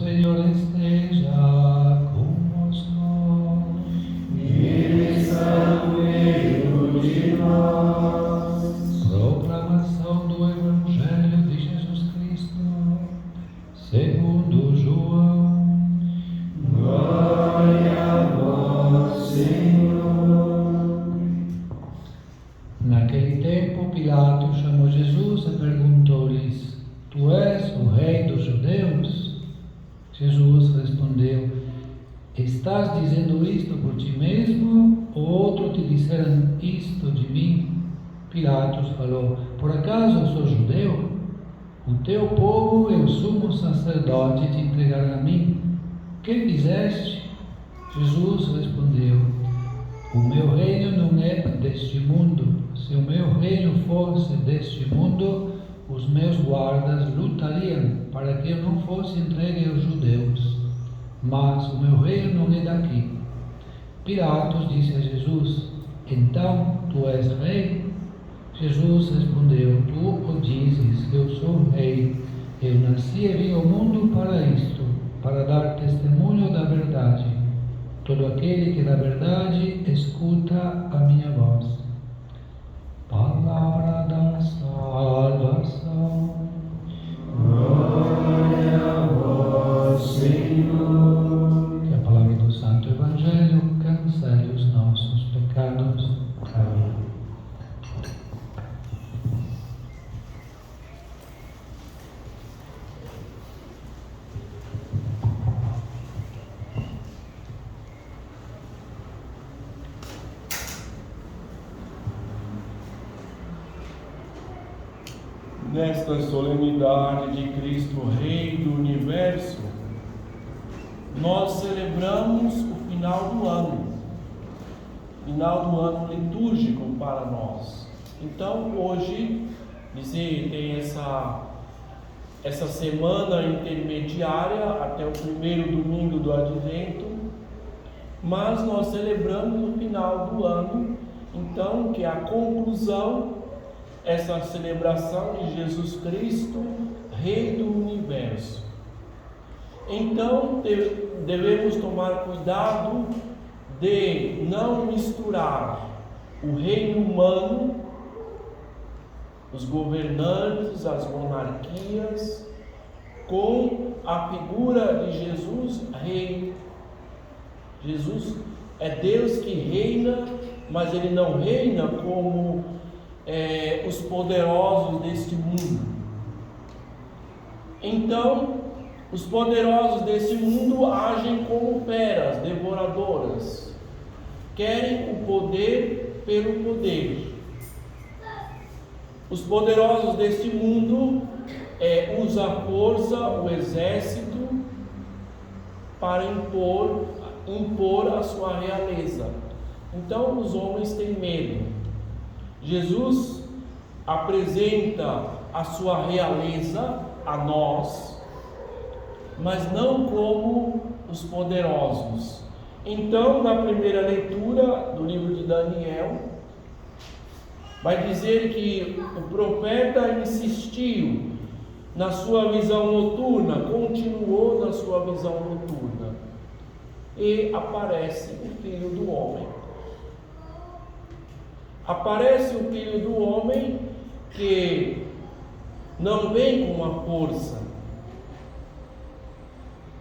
Senhor esteja convosco. Ele está no meio de nós. Proclamação do Evangelho de Jesus Cristo, segundo João. Glória a vós, Senhor. Naquele tempo, Pilatos chamou Jesus e perguntou-lhes: Tu és o rei dos judeus? Jesus respondeu: Estás dizendo isto por ti mesmo, ou outro te disseram isto de mim? Pilatos falou: Por acaso eu sou judeu? O teu povo e o sumo sacerdote te entregaram a mim. Que fizeste? Jesus respondeu: O meu reino não é deste mundo. Se o meu reino fosse deste mundo, os meus guardas lutariam para que eu não fosse entregue aos judeus. Mas o meu reino não é daqui. Pilatos disse a Jesus: Então tu és rei? Jesus respondeu: Tu o dizes, eu sou rei. Eu nasci e vim ao mundo para isto, para dar testemunho da verdade. Todo aquele que da verdade escuta a minha voz. Palavra da salvação. Glória a vós, Senhor. Que a palavra do Santo Evangelho cancele os nossos pecados. Amém. Nesta solenidade de Cristo, Rei do Universo, nós celebramos o final do ano litúrgico para nós. Então, hoje, tem essa semana intermediária até o primeiro domingo do Advento, mas nós celebramos o final do ano, então, que é a conclusão, essa celebração de Jesus Cristo, Rei do Universo. Então, devemos tomar cuidado de não misturar o reino humano, os governantes, as monarquias, com a figura de Jesus, Rei. Jesus é Deus que reina, mas Ele não reina como os poderosos deste mundo. Então, os poderosos deste mundo agem como feras devoradoras, querem o poder pelo poder. Os poderosos deste mundo usam a força, o exército, para impor a sua realeza. Então, os homens têm medo. Jesus apresenta a sua realeza a nós, mas não como os poderosos. Então, na primeira leitura do livro de Daniel, vai dizer que o profeta insistiu na sua visão noturna, continuou na sua visão noturna, e aparece o Filho do Homem. Aparece o Filho do Homem que não vem com uma força,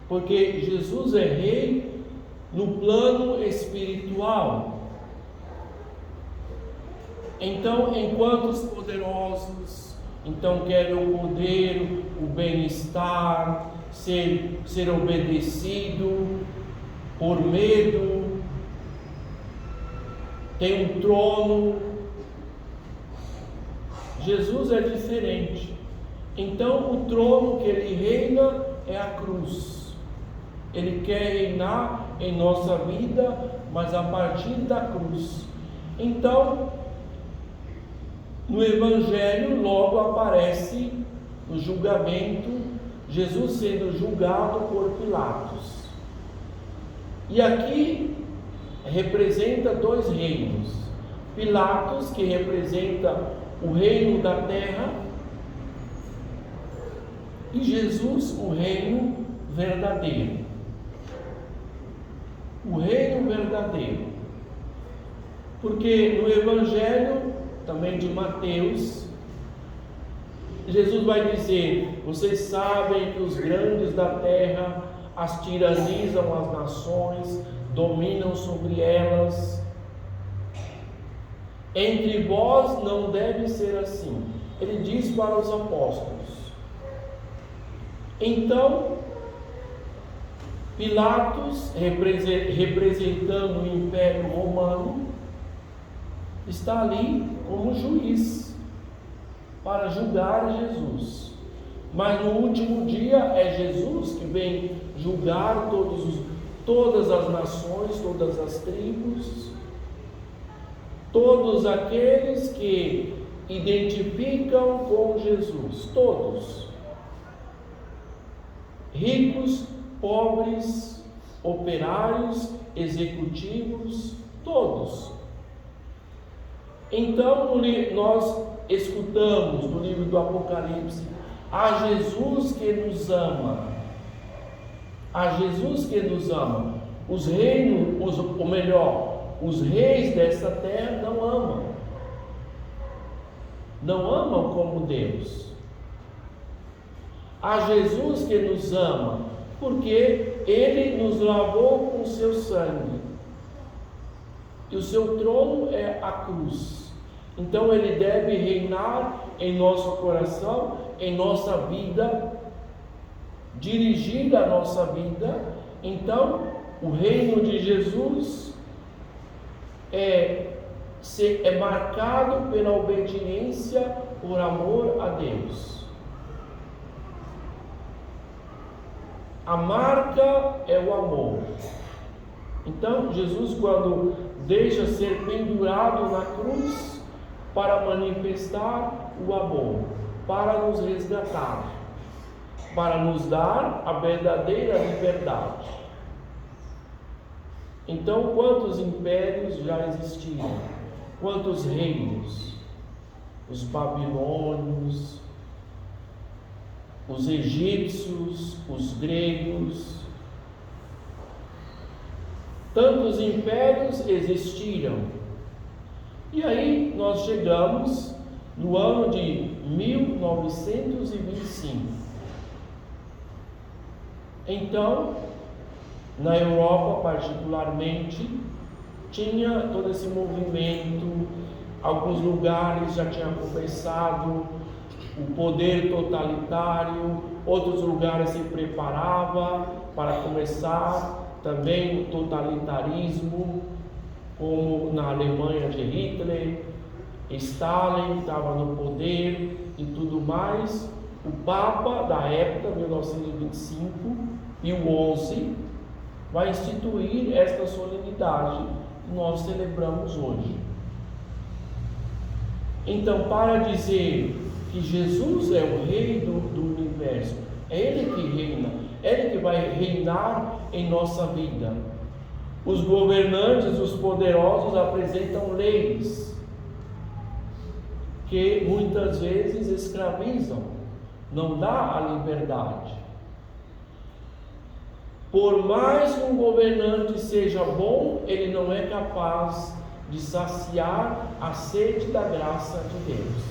porque Jesus é rei no plano espiritual. Então, enquanto os poderosos querem o poder, o bem-estar, ser obedecido por medo, tem um trono. Jesus é diferente. Então, o trono que Ele reina é a cruz. Ele quer reinar em nossa vida, mas a partir da cruz. Então, no Evangelho, logo aparece o julgamento, Jesus sendo julgado por Pilatos. E aqui representa dois reinos. Pilatos, que representa o reino da terra, e Jesus, o reino verdadeiro. O reino verdadeiro. Porque no Evangelho, também de Mateus, Jesus vai dizer: vocês sabem que os grandes da terra as tiranizam as nações, dominam sobre elas. Entre vós não deve ser assim. Ele diz para os apóstolos. Então, Pilatos, representando o Império Romano, está ali como juiz para julgar Jesus. Mas no último dia é Jesus que vem julgar todas as nações, todas as tribos, todos aqueles que identificam com Jesus, todos, ricos, pobres, operários, executivos, todos. Então nós escutamos no livro do Apocalipse: a Jesus que nos ama, a Jesus que nos ama. Os reinos, ou melhor, os reis dessa terra não amam como Deus. A Jesus que nos ama, porque Ele nos lavou com o seu sangue, e o seu trono é a cruz. Então Ele deve reinar em nosso coração, em nossa vida, dirigir a nossa vida. Então o reino de Jesus é marcado pela obediência, por amor a Deus. A marca é o amor. Então Jesus, quando deixa ser pendurado na cruz, para manifestar o amor, para nos resgatar, para nos dar a verdadeira liberdade. Então, quantos impérios já existiram? Quantos reinos? Os babilônios, os egípcios, os gregos. Tantos impérios existiram. E aí nós chegamos no ano de 1925. Então, na Europa particularmente, tinha todo esse movimento. Alguns lugares já tinha começado o poder totalitário, outros lugares se preparava para começar também o totalitarismo, como na Alemanha de Hitler, Stalin estava no poder e tudo mais. O Papa da época, 1925, Pio XI, vai instituir esta solenidade que nós celebramos hoje. Então, para dizer que Jesus é o Rei do universo, é Ele que reina, é Ele que vai reinar em nossa vida. Os governantes, os poderosos apresentam leis que muitas vezes escravizam, não dá a liberdade. Por mais que um governante seja bom, ele não é capaz de saciar a sede da graça de Deus.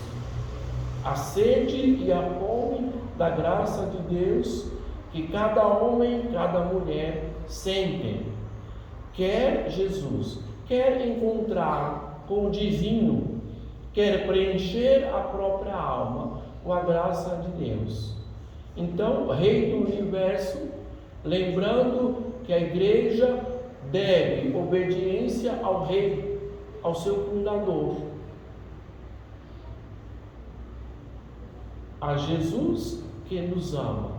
A sede e a fome da graça de Deus que cada homem, cada mulher sentem. Quer Jesus, quer encontrar com o divino, quer preencher a própria alma com a graça de Deus. Então, Rei do universo, lembrando que a igreja deve obediência ao Rei, ao seu fundador, a Jesus que nos ama.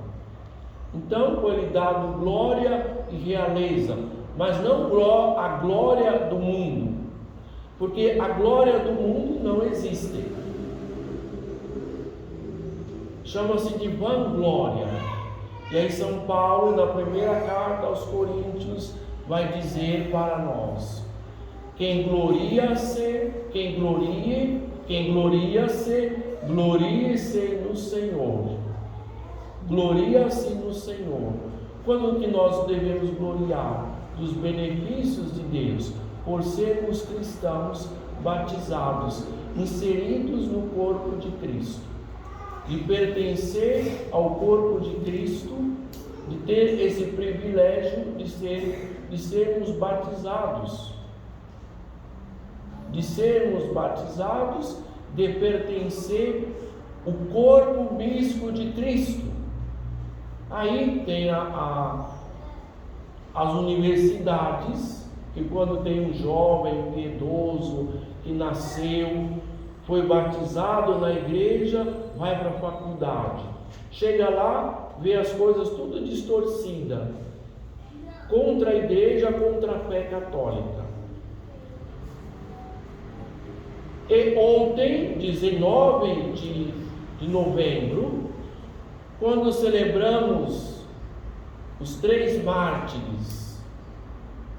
Então foi-lhe dado glória e realeza, mas não a glória do mundo, porque a glória do mundo não existe. Chama-se de vanglória. E aí São Paulo, na primeira carta aos Coríntios, vai dizer para nós: quem gloria-se, glorie-se no Senhor. Gloria-se no Senhor. Quando que nós devemos gloriar dos benefícios de Deus? Por sermos cristãos batizados, inseridos no corpo de Cristo, de pertencer ao corpo de Cristo, de ter esse privilégio de sermos batizados, de pertencer ao corpo místico de Cristo. Aí tem as universidades, que quando tem um jovem piedoso que nasceu, foi batizado na igreja, vai para a faculdade. Chega lá, vê as coisas tudo distorcidas, contra a igreja, contra a fé católica. E ontem, 19 de novembro, quando celebramos os 3 mártires,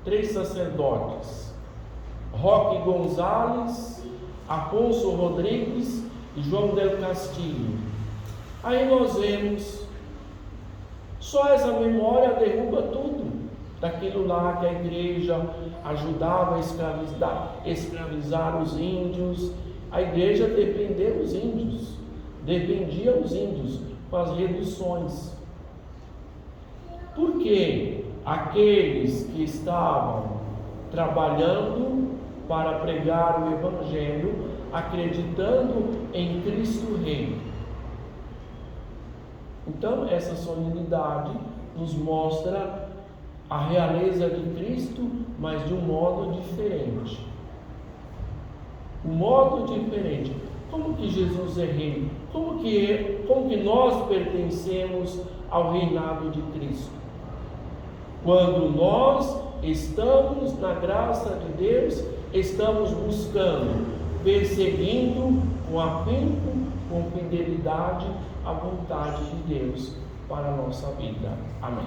3 sacerdotes, Roque Gonzalez, Afonso Rodrigues e João del Castillo, aí nós vemos, só essa memória derruba tudo daquilo lá que a igreja ajudava a escravizar os índios. A igreja defendia os índios com as reduções. Porque aqueles que estavam trabalhando para pregar o Evangelho, acreditando em Cristo Rei. Então, essa solenidade nos mostra a realeza de Cristo, mas de um modo diferente. Como que Jesus é rei? Como que nós pertencemos ao reinado de Cristo? Quando nós estamos na graça de Deus, estamos buscando, perseguindo com afinco, com fidelidade, a vontade de Deus para a nossa vida. Amém.